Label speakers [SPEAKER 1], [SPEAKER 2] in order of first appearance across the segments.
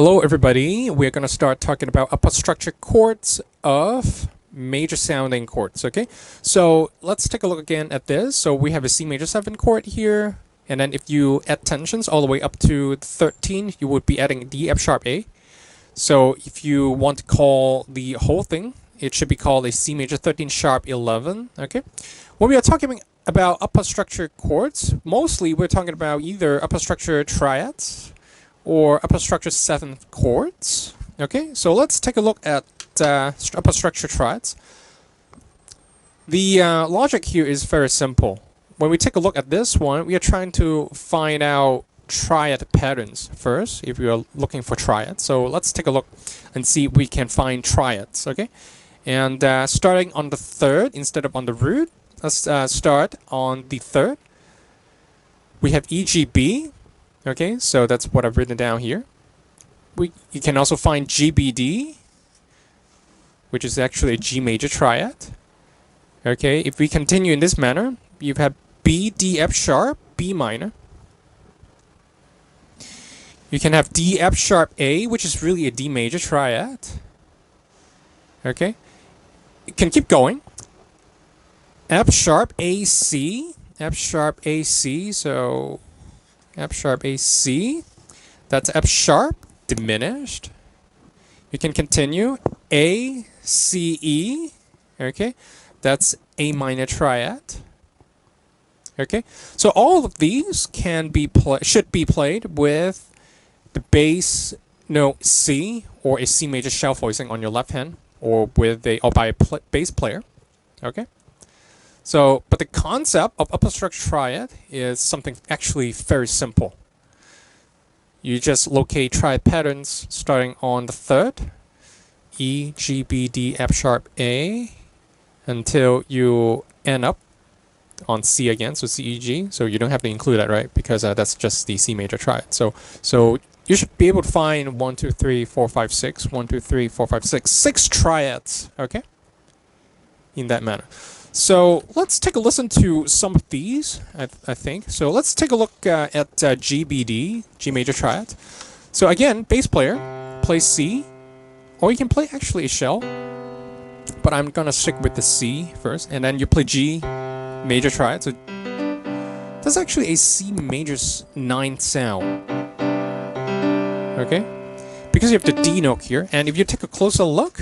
[SPEAKER 1] Hello everybody, we're going to start talking about upper structure chords of major sounding chords, okay? So let's take a look again at this. So we have a C major 7 chord here, and then if you add tensions all the way up to 13, you would be adding D, F sharp, A. So if you want to call the whole thing, it should be called a C major 13 sharp 11, okay? When we are talking about upper structure chords, mostly we're talking about either upper structure triads, or upper structure 7th chords. Okay, so let's take a look at upper structure triads. The logic here is very simple. When we take a look at this one, we are trying to find out triad patterns first, if we are looking for triads. So let's take a look and see if we can find triads, okay? And starting on the third instead of on the root, let's start on the third. We have EGB. Okay, so that's what I've written down here. You can also find GBD, which is actually a G major triad. Okay, if we continue in this manner, you have B, D, F sharp, B minor. You can have D, F sharp, A, which is really a D major triad. Okay, you can keep going. F sharp, A, C, F sharp, A, C, so F sharp A C, that's F sharp diminished. You can continue A C E, okay, that's A minor triad. Okay, so all of these can be should be played with the bass note C or a C major shelf voicing on your left hand, or with a by a bass player. Okay. So, but the concept of upper structure triad is something actually very simple. You just locate triad patterns starting on the third, E, G, B, D, F sharp, A, until you end up on C again, so C, E, G. So you don't have to include that, right? Because that's just the C major triad. So you should be able to find 1, 2, 3, 4, 5, 6, 1, 2, 3, 4, 5, 6, 6 triads, okay? In that manner. So let's take a listen to some of these, I think. So let's take a look at GBD, G major triad. So again, bass player, play C, or you can play actually a shell, but I'm gonna stick with the C first, and then you play G major triad. So that's actually a C major 9th sound, okay? Because you have the D note here, and if you take a closer look,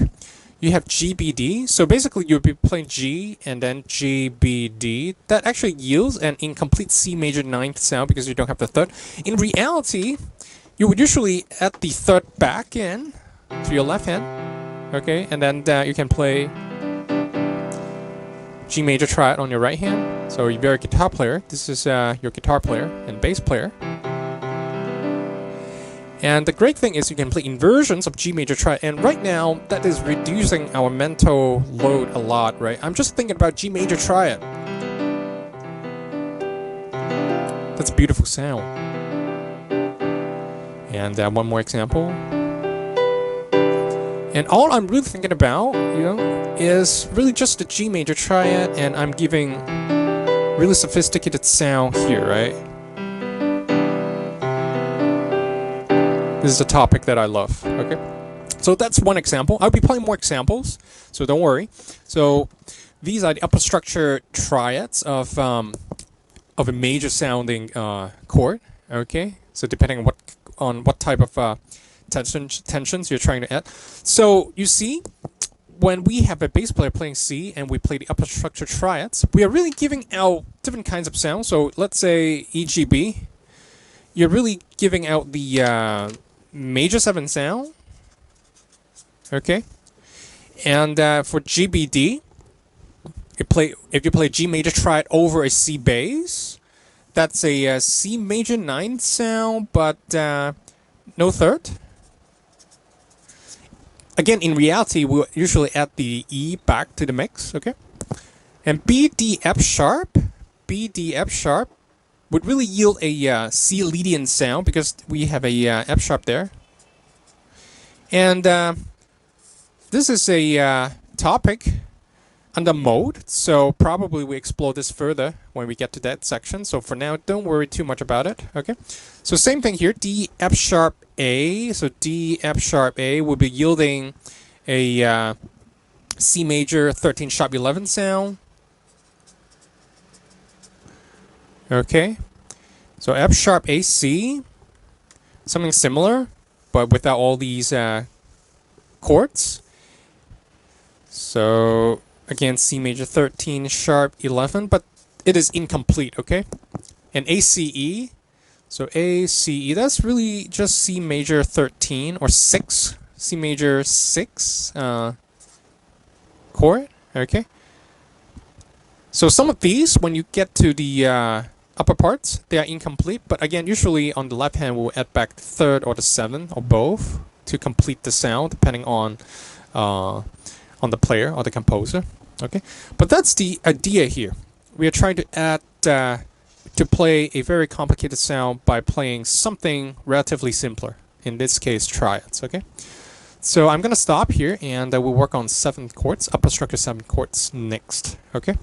[SPEAKER 1] you have GBD, so basically you'll be playing G and then GBD. That actually yields an incomplete C major 9th sound because you don't have the third. In reality, you would usually add the third back in to your left hand, okay, and then you can play G major triad on your right hand. So if you're a guitar player, this is your guitar player and bass player. And the great thing is you can play inversions of G major triad, and right now that is reducing our mental load a lot, right? I'm just thinking about G major triad. That's a beautiful sound. And one more example. And all I'm really thinking about, is really just the G major triad, and I'm giving really sophisticated sound here, right? This is a topic that I love, okay? So that's one example. I'll be playing more examples, so don't worry. So these are the upper structure triads of a major sounding chord, okay? So depending on what type of tensions you're trying to add. So you see, when we have a bass player playing C and we play the upper structure triads, we are really giving out different kinds of sounds. So let's say EGB, you're really giving out the major 7 sound, okay, and for GBD, if you play G major triad over a C bass, that's a C major 9th sound, but no third. Again, in reality, we'll usually add the E back to the mix, okay, and B, D, F sharp, would really yield a C Lydian sound because we have a F sharp there. And this is a topic under mode, so probably we explore this further when we get to that section. So for now, don't worry too much about it. Okay, so same thing here, D F sharp A. So D F sharp A will be yielding a C major 13 sharp 11 sound. Okay, so F sharp A C, something similar, but without all these chords. So again, C major 13 sharp 11, but it is incomplete, okay? And ACE, so ACE, that's really just C major 13 or 6, C major 6 chord, okay? So some of these, when you get to the upper parts, they are incomplete, but again, usually on the left hand, we'll add back the third or the seventh or both to complete the sound, depending on the player or the composer. Okay, but that's the idea here. We are trying to add to play a very complicated sound by playing something relatively simpler. In this case, triads. Okay, so I'm gonna stop here and we'll work on 7th chords, upper structure 7th chords next. Okay.